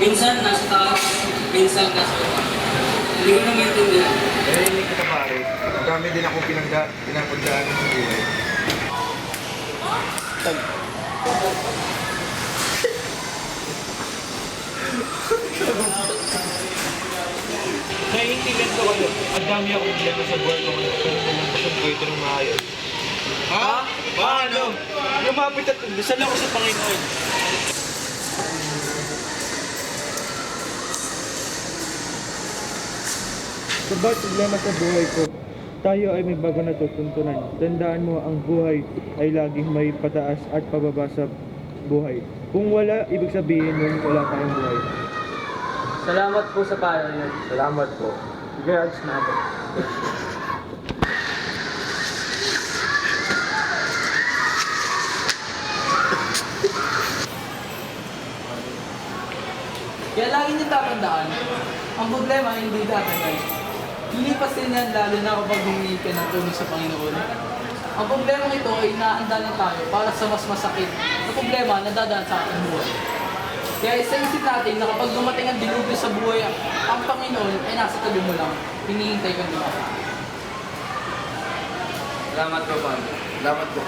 Minsan nasa taas, minsan nasa baba. Hindi ko na maintindihan. Eh, hindi kita pare. Marami din ako pinapagdaanan sa buhay. Naiintindihan ko kayo. Ang dami akong problema sa buhay ko ngayon. Pero pumunta siyang pwede ng maayos. Ha? Paano? Lumapit at dasal ako sa Panginoon. Sa bawat problema sa buhay ko, tayo ay may bago natutuntunan. Tandaan mo, ang buhay ay laging may pataas at pababa sa buhay. Kung wala, ibig sabihin nun wala tayong buhay. Salamat po sa payo niyo. Salamat po. Sige, ads na ako. Kaya lagi niyo tatandaan, ang problema ay hindi tatagal. Lilipas din yan lalo na kapag humingi ka ng tulong sa Panginoon. Ang problema ito ay inaanda lang tayo para sa mas masakit na problema na dadaan sa ating buhay. Kaya isa-isip natin na kapag dumating ang dilubyo sa buhay, ang Panginoon ay nasa tabi mo lang, hinihintay kang lumapit. Salamat po, Pam. Salamat po.